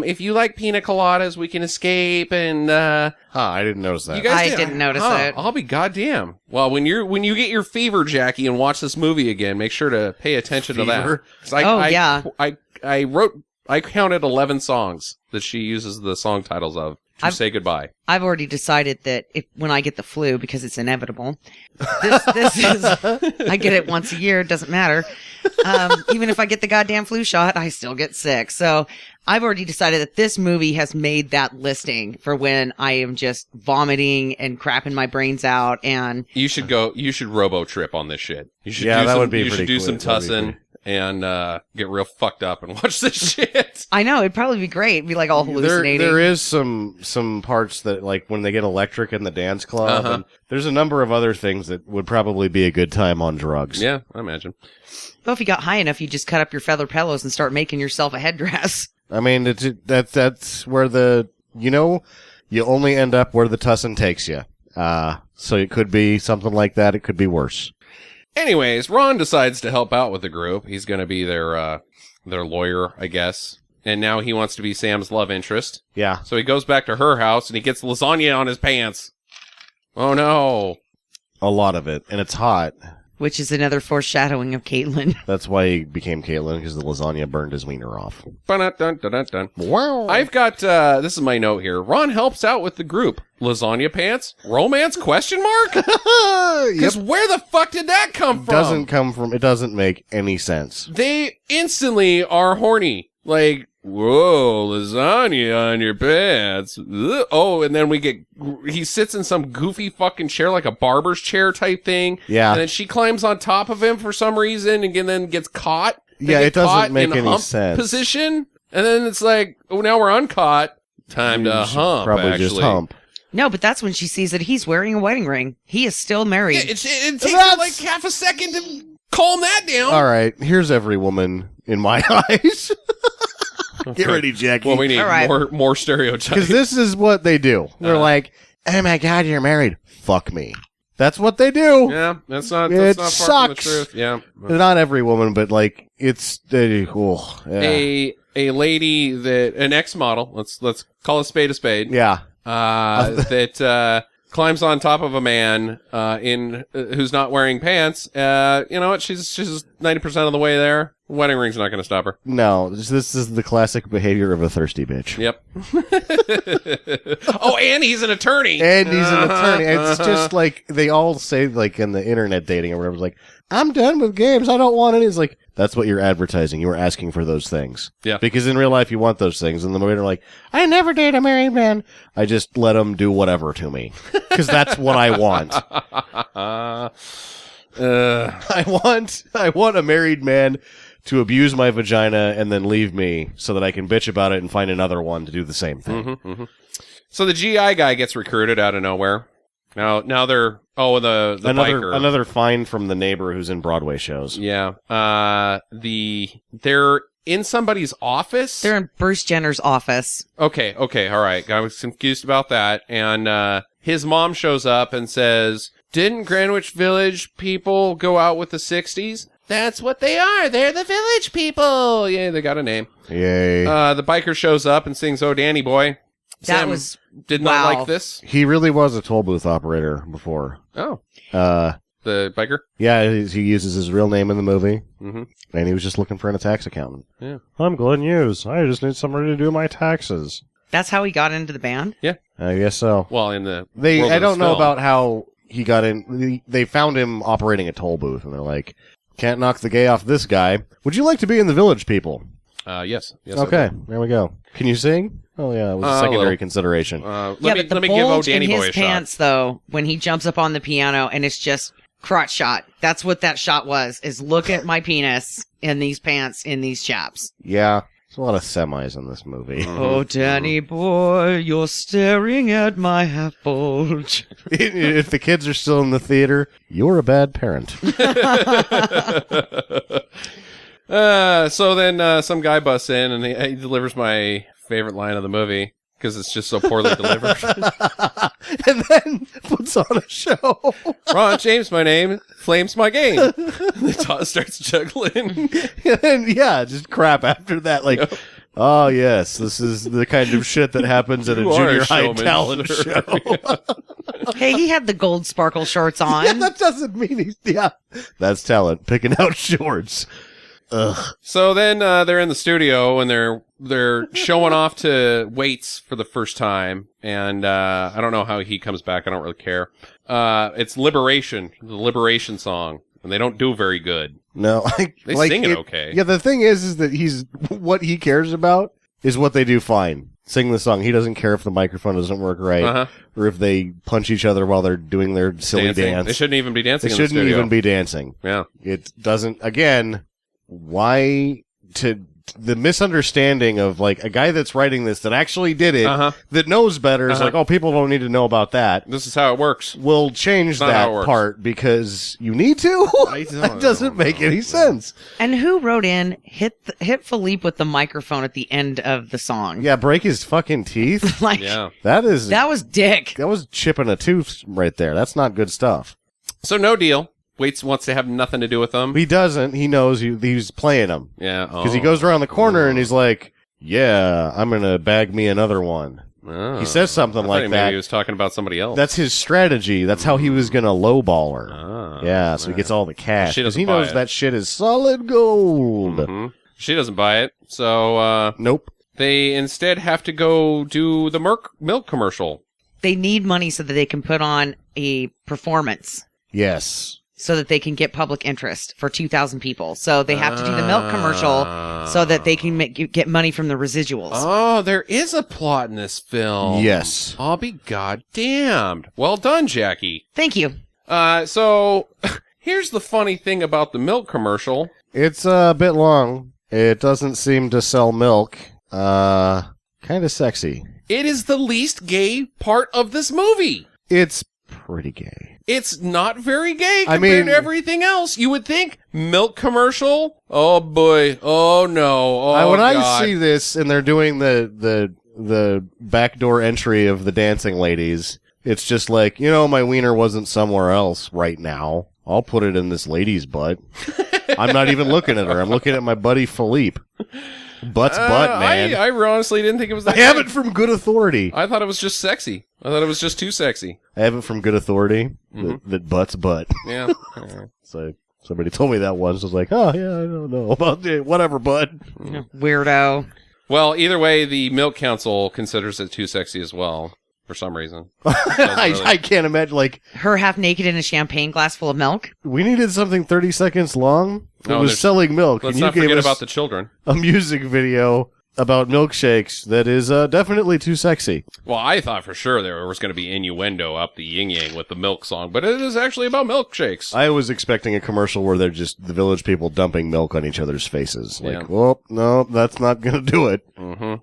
if you like pina coladas, we can escape, and, I didn't notice that. You guys didn't notice it. I'll be goddamn. Well, when you get your fever, Jackie, and watch this movie again, make sure to pay attention to that. 'Cause yeah. I counted 11 songs that she uses the song titles of to say goodbye. I've already decided that when I get the flu, because it's inevitable, this is, I get it once a year, it doesn't matter. Even if I get the goddamn flu shot, I still get sick. So I've already decided that this movie has made that listing for when I am just vomiting and crapping my brains out. And You should robo trip on this shit. You should Yeah, do that some, would be you should pretty do cool. some That'd be tussin and get real fucked up and watch this shit. I know it'd probably be great. It'd be like all hallucinating. There is some parts that, like, when they get electric in the dance club, and there's a number of other things that would probably be a good time on drugs. Yeah, I imagine. Well, if you got high enough, you just cut up your feather pillows and start making yourself a headdress. I mean, that's where you only end up where the tussin takes you. So it could be something like that. It could be worse. Anyways, Ron decides to help out with the group. He's going to be their lawyer, I guess. And now he wants to be Sam's love interest. Yeah. So he goes back to her house and he gets lasagna on his pants. Oh no. A lot of it. And it's hot. Which is another foreshadowing of Caitlin. That's why he became Caitlin, because the lasagna burned his wiener off. Dun-dun-dun-dun-dun. Wow. I've got, this is my note here. Ron helps out with the group. Lasagna pants? Romance? Question mark? Because where the fuck did that come from? It doesn't make any sense. They instantly are horny. Like, whoa, lasagna on your pants. Ugh. Oh, and then he sits in some goofy fucking chair, like a barber's chair type thing. Yeah. And then she climbs on top of him for some reason and then gets caught. Yeah, They it get doesn't caught make in any hump sense. position. And then it's like, oh, now we're uncaught. Time to You should hump, Probably actually. just hump. No, but that's when she sees that he's wearing a wedding ring. He is still married. Yeah, it takes her like half a second to calm that down. All right, here's every woman in my eyes. Get ready, Jackie. Well, we need All right. more stereotypes. Because this is what they do. They're like, oh my God, you're married. Fuck me. That's what they do. Yeah, that's not It far from the sucks. truth. Yeah. Not every woman, but like, it's... A lady an ex-model, let's call a spade, Yeah. that climbs on top of a man who's not wearing pants. You know what? She's 90% of the way there. Wedding ring's not going to stop her. No, this is the classic behavior of a thirsty bitch. Yep. Oh, and he's an attorney. And he's an attorney. It's just like, they all say, like, in the internet dating or whatever, like, I'm done with games. I don't want any. It's like, that's what you're advertising. You were asking for those things. Yeah. Because in real life, you want those things. And the women are like, I never date a married man. I just let them do whatever to me. Because that's what I want. I want a married man to abuse my vagina and then leave me so that I can bitch about it and find another one to do the same thing. Mm-hmm, mm-hmm. So the GI guy gets recruited out of nowhere. Now they're the biker. Another fine from the neighbor who's in Broadway shows. Yeah. They're in somebody's office. They're in Bruce Jenner's office. Okay, all right. I was confused about that. And his mom shows up and says, "Didn't Greenwich Village people go out with the 60s?" That's what they are. They're the Village people. Yeah, they got a name. Yay. The biker shows up and sings "Oh Danny Boy." Sam did not wow. like this. He really was a toll booth operator before. Oh, The biker. Yeah, he uses his real name in the movie, Mm-hmm. and he was just looking for a tax accountant. Yeah. I'm Glenn Hughes. I just need somebody to do my taxes. That's how he got into the band? Yeah. I guess so. Well, in the I don't know about how he got in. They found him operating a toll booth, and they're like, "Can't knock the gay off this guy. Would you like to be in the Village People?" Yes. Okay, there we go. Can you sing? Oh yeah, it was a secondary little. consideration. Let but me the give "Oh bulge Danny in Boy" his a shot. pants, though, when he jumps up on the piano and it's just crotch shot. That's what that shot was, is look at my penis in these pants in these chaps. Yeah, there's a lot of semis in this movie. Oh, Danny boy, you're staring at my half bulge. If the kids are still in the theater, you're a bad parent. So then some guy busts in and he delivers my favorite line of the movie because it's just so poorly delivered. And then puts on a show. Ron James, my name. Flames my game. The Todd starts juggling. And then, yeah, just crap after that. Like, oh, yes, this is the kind of shit that happens at a You are a junior high showman, talent sir. show. Hey, he had the gold sparkle shorts on. Yeah, that doesn't mean he's... Yeah, that's talent, picking out shorts. Ugh. So then they're in the studio and they're showing off to Waits for the first time, and I don't know how he comes back. I don't really care. It's Liberation, the Liberation song, and they don't do very good. No, They sing it okay. Yeah, the thing is that what he cares about is what they do fine. Sing the song. He doesn't care if the microphone doesn't work right, or if they punch each other while they're doing their silly Dancing. dance. They shouldn't even be dancing. They in the shouldn't studio. even be dancing. Yeah. It doesn't. Again, why to the misunderstanding of like a guy that's writing this that actually did it that knows better is like, oh, people don't need to know about that. This is how it works. We'll change not how it that works. part because you need to. That doesn't make any sense. And who wrote in hit Philippe with the microphone at the end of the song? Yeah, break his fucking teeth. Like Yeah. that was dick. That was chipping a tooth right there. That's not good stuff. So no deal. Waits wants to have nothing to do with them. He doesn't. He knows he's playing them. Yeah. Because he goes around the corner and he's like, yeah, I'm going to bag me another one. Oh. He says something like Maybe that. he was talking about somebody else. That's his strategy. That's how he was going to lowball her. Ah, Yeah, so he gets all the cash. She Because doesn't he buy knows it. that shit is solid gold. Mhm. She doesn't buy it. So Nope. they instead have to go do the milk commercial. They need money so that they can put on a performance Yes. so that they can get public interest for 2,000 people. So they have to do the milk commercial so that they can get money from the residuals. Oh, there is a plot in this film. Yes. I'll be goddamned. Well done, Jackie. Thank you. So here's the funny thing about the milk commercial. It's a bit long. It doesn't seem to sell milk. Kind of sexy. It is the least gay part of this movie. It's pretty gay. It's not very gay I compared mean- to everything else. You would think milk commercial. Oh boy. Oh no. Oh When God. I see this and they're doing the backdoor entry of the dancing ladies, it's just like, my wiener wasn't somewhere else right now. I'll put it in this lady's butt. I'm not even looking at her. I'm looking at my buddy Philippe. Butt's butt, man. I honestly didn't think it was that. I have gay. it from good authority. I thought it was just sexy. I thought it was just too sexy. I have it from good authority that butt's butt. Yeah. So somebody told me that once. I was like, oh, yeah, I don't know about it. Whatever, bud. Weirdo. Well, either way, the Milk Council considers it too sexy as well, for some reason. I can't imagine, like, Her half naked in a champagne glass full of milk. we needed something 30 seconds long. It Oh, was there's- selling milk. Let's and you not gave forget us about the children. a music video about milkshakes that is definitely too sexy. Well, I thought for sure there was going to be innuendo up the yin-yang with the milk song, but it is actually about milkshakes. I was expecting a commercial where they're just the village people dumping milk on each other's faces. Like, Yeah. well, no, that's not going to do it. Mm-hmm.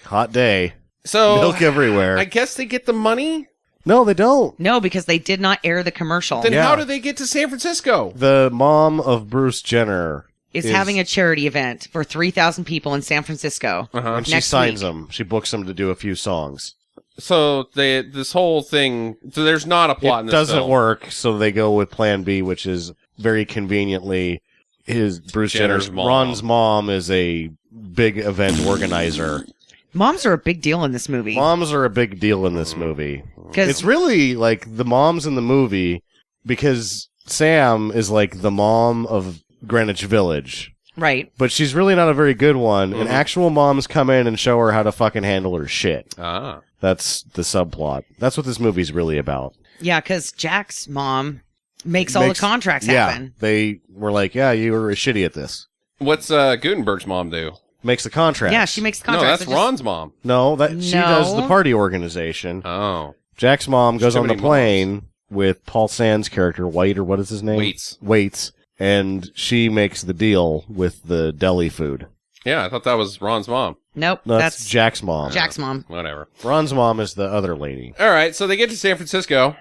Hot day. So, Milk everywhere. I guess they get the money? No, they don't. No, because they did not air the commercial. Then Yeah. how do they get to San Francisco? The mom of Bruce Jenner is having a charity event for 3,000 people in San Francisco. and she next signs week. them. She books them to do a few songs. So this whole thing, so there's not a plot in It this doesn't film. work, so they go with Plan B, which is very conveniently Bruce Jenner's mom. Ron's mom is a big event organizer. Moms are a big deal in this movie. Moms are a big deal in this movie. Because It's really like the moms in the movie because Sam is like the mom of Greenwich Village. right. But she's really not a very good one, and actual moms come in and show her how to fucking handle her shit. Ah. That's the subplot. That's what this movie's really about. Yeah, because Jack's mom makes all the contracts happen. Yeah, they were like, yeah, you were shitty at this. What's Gutenberg's mom do? Makes the contract. Yeah, she makes the No, contracts. that's Ron's mom. No, she No. does the party organization. Oh. Jack's mom goes too on the many plane with Paul Sand's character, White, or what is his name? Waits. And she makes the deal with the deli food. Yeah, I thought that was Ron's mom. Nope, No, that's Jack's mom. Jack's mom. Whatever. Ron's mom is the other lady. All right, so they get to San Francisco.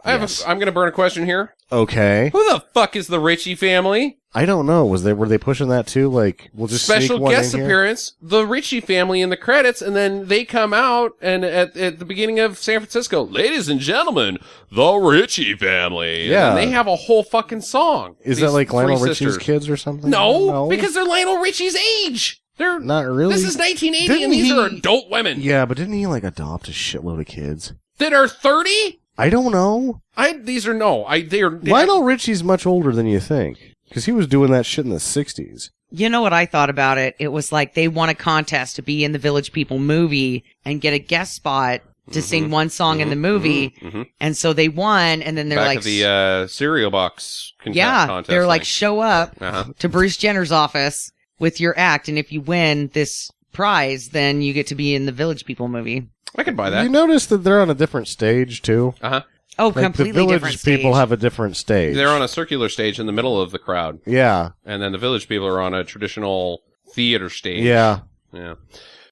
Yes. I'm going to burn a question here. Okay. Who the fuck is the Ritchie family? I don't know. Were they pushing that too? Like, we'll just Special sneak one guest in here? appearance, the Ritchie family in the credits, and then they come out and at the beginning of San Francisco, ladies and gentlemen, the Ritchie family. Yeah. And they have a whole fucking song. Is These that like Lionel three Richie's sisters. kids or something? No, because they're Lionel Richie's age. They're Not really. This is 1980, Didn't and these he- are adult women Yeah, but didn't he like adopt a shitload of kids? that are 30. I don't know. Lionel. Lionel Richie's much older than you think. Because he was doing that shit in the 60s. You know what I thought about it? It was like they won a contest to be in the Village People movie and get a guest spot to sing one song in the movie. And so they won, and then they're Back like, of the cereal box yeah, contest. they're like, thing. show up Uh-huh. to Bruce Jenner's office with your act, and if you win this prize, then you get to be in the Village People movie. I could buy that. You notice that they're on a different stage too. Uh-huh. Oh, Like completely the different Village stage. people have a different stage. They're on a circular stage in the middle of the crowd, Yeah. and then the Village People are on a traditional theater stage. Yeah. Yeah.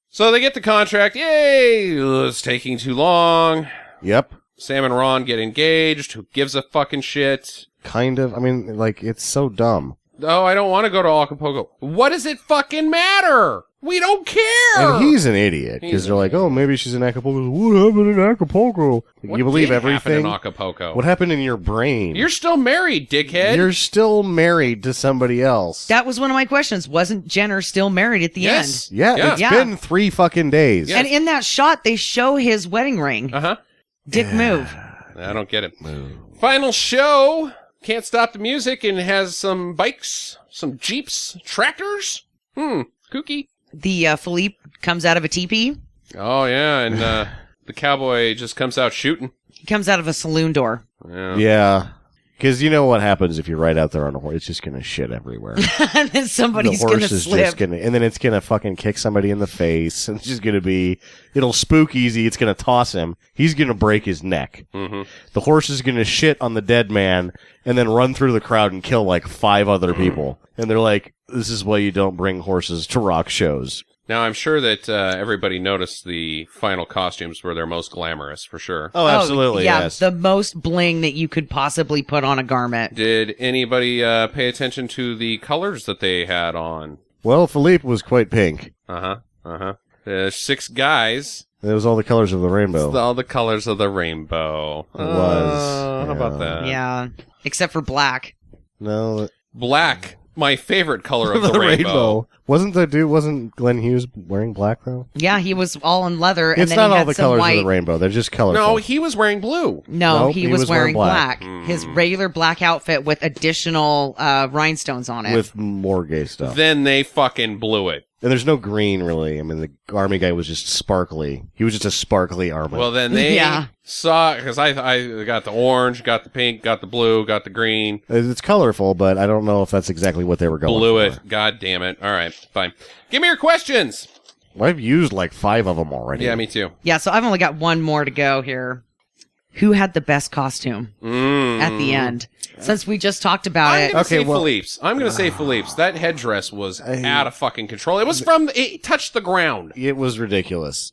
So they get the contract. Yay! It's taking too long. Yep. Sam and Ron get engaged. Who gives a fucking shit? Kind of. I mean, like, it's so dumb. Oh, I don't want to go to Acapulco. What does it fucking matter? We don't care. And he's an idiot He's because they're an like, oh, maybe she's in Acapulco. What happened in Acapulco? What You believe did happen everything? in Acapulco? What happened in your brain? You're still married, dickhead. You're still married to somebody else. That was one of my questions. Wasn't Jenner still married at the Yes. end? Yeah, Yeah. it's Yeah. been 3 fucking days. Yeah. And in that shot, they show his wedding ring. Uh-huh. Dick move. I don't get it. Final show. Can't stop the music and has some bikes, some jeeps, tractors. Kooky. The Philippe comes out of a teepee. Oh, yeah, and the cowboy just comes out shooting. He comes out of a saloon door. Yeah. Yeah. Because you know what happens if you ride out there on a horse? It's just going to shit everywhere. And then somebody's the going horse to is slip. just going to, and then it's going to fucking kick somebody in the face. And it's just going to be, it'll spook easy. It's going to toss him. He's going to break his neck. Mm-hmm. The horse is going to shit on the dead man and then run through the crowd and kill like 5 other people. And they're like, this is why you don't bring horses to rock shows. Now, I'm sure that everybody noticed the final costumes were their most glamorous, for sure. Oh, absolutely. Yeah, yes. the most bling that you could possibly put on a garment. Did anybody pay attention to the colors that they had on? Well, Philippe was quite pink. Uh-huh. 6 guys. It was all the colors of the rainbow. All the colors of the rainbow. It was. How about that? Yeah, except for black. No. Black. My favorite color of the rainbow. Wasn't Glenn Hughes wearing black though? Yeah, he was all in leather, and It's then not he all had the some colors white. of the rainbow. They're just colorful. No, he was wearing blue. No, Nope, he was wearing black. black. His regular black outfit with additional rhinestones on it. with more gay stuff. Then they fucking blew it. And there's no green really. I mean, the army guy was just sparkly. He was just a sparkly army. Well, then they Yeah. saw, because I got the orange, got the pink, got the blue, got the green. It's colorful, but I don't know if that's exactly what they were going Blew for. it. God damn it. All right, fine. Give me your questions. Well, I've used like 5 of them already. Yeah, me too. Yeah, so I've only got one more to go here. Who had the best costume at the end? Since we just talked about I'm it. gonna say well- Philippe's. I'm gonna say Philippe's. That headdress was out of fucking control. It was it touched the ground. It was ridiculous.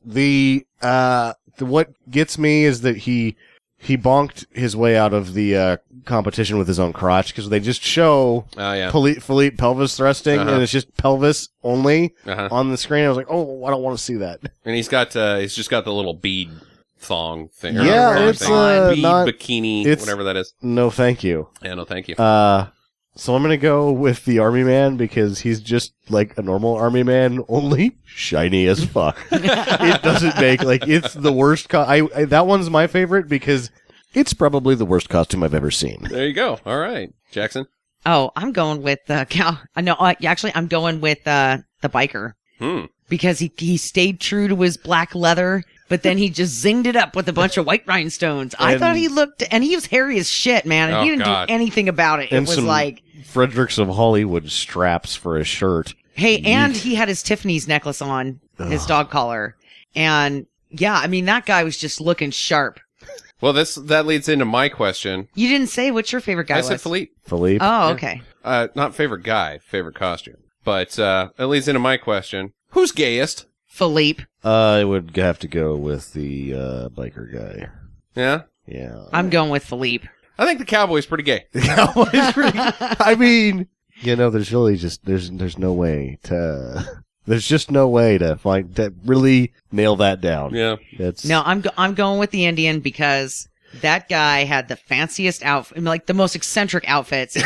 What gets me is that he bonked his way out of the competition with his own crotch because they just show Oh yeah. Philippe pelvis thrusting Uh-huh. and it's just pelvis only Uh-huh. on the screen. I was like, oh, I don't want to see that. And he's just got the little bead thong thing. or Yeah, whatever it's, thing. Bead not- bikini, it's- whatever that is. No, thank you. Yeah, no, thank you. So I'm gonna go with the army man because he's just like a normal army man, only shiny as fuck. It doesn't make it's the worst. That one's my favorite because it's probably the worst costume I've ever seen. There you go. All right, Jackson. Oh, I'm going with actually, I'm going with the biker because he stayed true to his black leather, but then he just zinged it up with a bunch of white rhinestones. I And- thought he looked, and he was hairy as shit, man, and Oh, he didn't God. do anything about it. It And was some like, Fredericks of Hollywood straps for his shirt. hey, and he had his Tiffany's necklace on, his dog collar, and yeah, I mean that guy was just looking sharp. Well, that leads into my question. You didn't say what's your favorite guy I was. said Philippe. Philippe. Oh, okay. Not favorite guy, favorite costume. But it leads into my question. Who's gayest? Philippe. I would have to go with the biker guy. Yeah? Yeah. I'm going with Philippe. I think the cowboy's pretty gay. I mean, there's really just there's no way to. There's just no way to really nail that down. Yeah. No, I'm going with the Indian because that guy had the fanciest outfit, like the most eccentric outfits.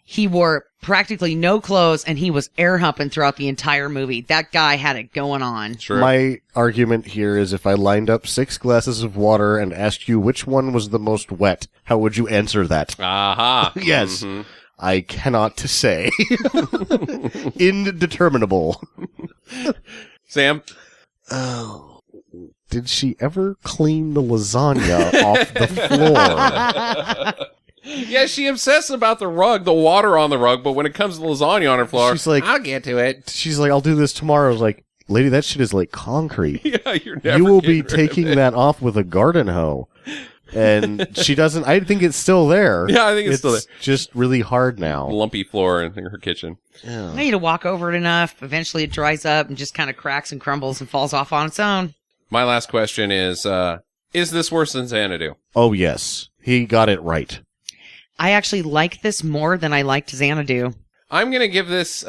He wore practically no clothes and he was air humping throughout the entire movie. That guy had it going on. Sure. My argument here is if I lined up 6 glasses of water and asked you which one was the most wet, how would you answer that? Aha. Yes. Mhm. I cannot to say. Indeterminable. Sam? Oh. Did she ever clean the lasagna off the floor? Yeah, she obsessed about the rug, the water on the rug, but when it comes to lasagna on her floor, She's like, I'll get to it. She's like, I'll do this tomorrow. I was like, lady, that shit is like concrete. Yeah, you're never You will getting be rid of taking it. that off with a garden hoe. And she doesn't, I think it's still there. Yeah, I think it's still there. Just really hard now. Lumpy floor in her kitchen. I need to walk over it enough. Eventually it dries up and just kind of cracks and crumbles and falls off on its own. My last question is this worse than Xanadu? Oh, yes. He got it right. I actually like this more than I liked Xanadu. I'm going to give this,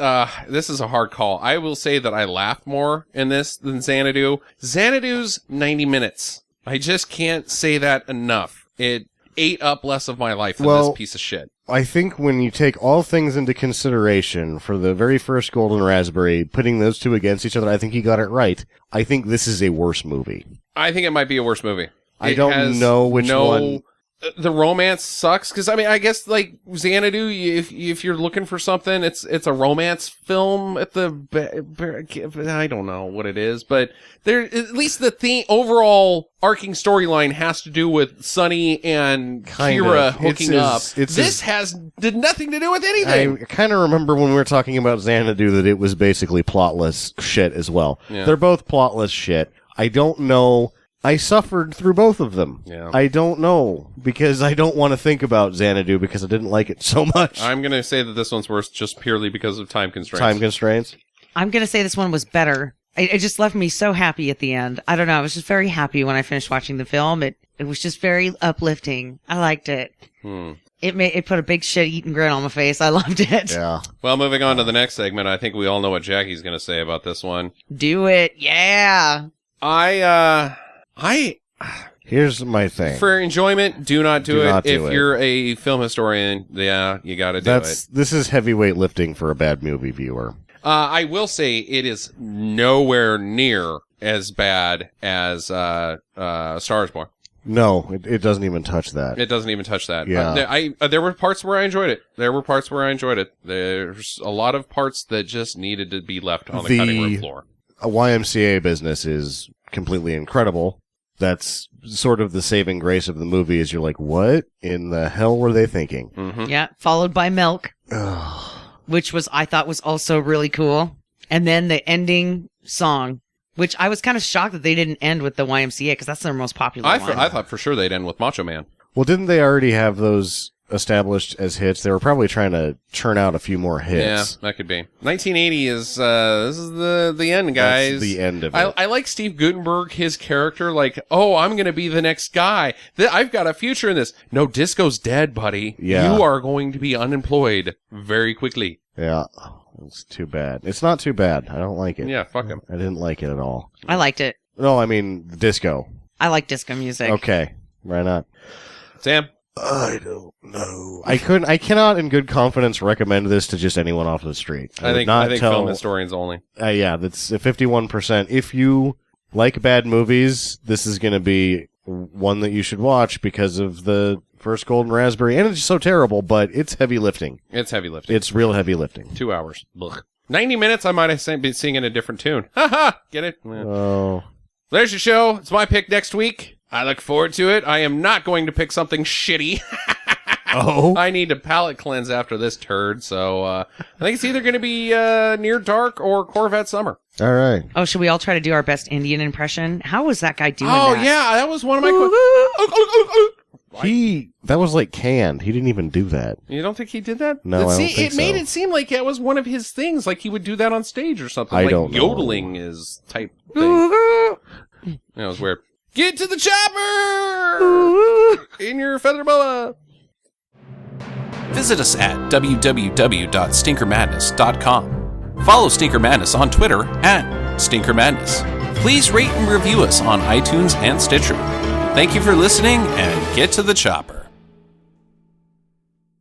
this is a hard call. I will say that I laughed more in this than Xanadu. Xanadu's 90 minutes. I just can't say that enough. It ate up less of my life than this piece of shit. I think when you take all things into consideration for the very first Golden Raspberry, putting those two against each other, I think he got it right. I think this is a worse movie. I think it might be a worse movie. I don't know which one. The romance sucks because I guess like Xanadu, if you're looking for something, it's a romance film at I don't know what it is, but there at least the overall arcing storyline has to do with Sonny and Kira hooking up. This did nothing to do with anything. I kind of remember when we were talking about Xanadu that it was basically plotless shit as well. Yeah. They're both plotless shit. I don't know. I suffered through both of them. Yeah. I don't know, because I don't want to think about Xanadu because I didn't like it so much. I'm going to say that this one's worse just purely because of time constraints. Time constraints? I'm going to say this one was better. It just left me so happy at the end. I don't know. I was just very happy when I finished watching the film. It was just very uplifting. I liked it. It put a big shit-eating grin on my face. I loved it. Yeah. Well, moving on to the next segment, I think we all know what Jackie's going to say about this one. Do it. Yeah. Here's my thing. For enjoyment, do not do it. do If it. you're a film historian, yeah, you got to do it. This is heavyweight lifting for a bad movie viewer. I will say it is nowhere near as bad as Star is Born. No, it doesn't even touch that. It doesn't even touch that. Yeah. There were parts where I enjoyed it. There's a lot of parts that just needed to be left on the cutting room floor. A YMCA business is completely incredible. That's sort of the saving grace of the movie is you're like, what in the hell were they thinking? Mm-hmm. Yeah. Followed by Milk, which I thought was also really cool. And then the ending song, which I was kind of shocked that they didn't end with the YMCA because that's their most popular one. I thought for sure they'd end with Macho Man. Well, didn't they already have those established as hits? They were probably trying to churn out a few more hits. Yeah, that could be. 1980 is this is the end, guys. That's the end of it. I like Steve Guttenberg, his character, like, oh, I'm going to be the next guy. I've got a future in this. No, disco's dead, buddy. Yeah. You are going to be unemployed very quickly. Yeah. It's too bad. It's not too bad. I don't like it. Yeah, fuck him. I didn't like it at all. I liked it. No, I mean, disco. I like disco music. Okay. Why not? Sam? I don't know. I cannot in good confidence recommend this to just anyone off the street. I think film historians only. Yeah, that's 51%. If you like bad movies, this is going to be one that you should watch because of the first Golden Raspberry. And it's so terrible, but it's heavy lifting. It's heavy lifting. It's real heavy lifting. 2 hours. Blech. 90 minutes, I might have been singing a different tune. Haha! Get it? Yeah. Oh. There's your show. It's my pick next week. I look forward to it. I am not going to pick something shitty. Oh. I need to palate cleanse after this turd, so I think it's either going to be Near Dark or Corvette Summer. All right. Oh, should we all try to do our best Indian impression? How was that guy doing that? Oh, yeah, that was one of my That was like canned. He didn't even do that. You don't think he did that? No, I don't think it made so. it seem like it was one of his things, like he would do that on stage or something. I like don't know. yodeling is type thing. That was weird. Get to the chopper in your feather boa. Visit us at www.stinkermadness.com. Follow Stinker Madness on Twitter at Stinker Madness. Please rate and review us on iTunes and Stitcher. Thank you for listening, and get to the chopper.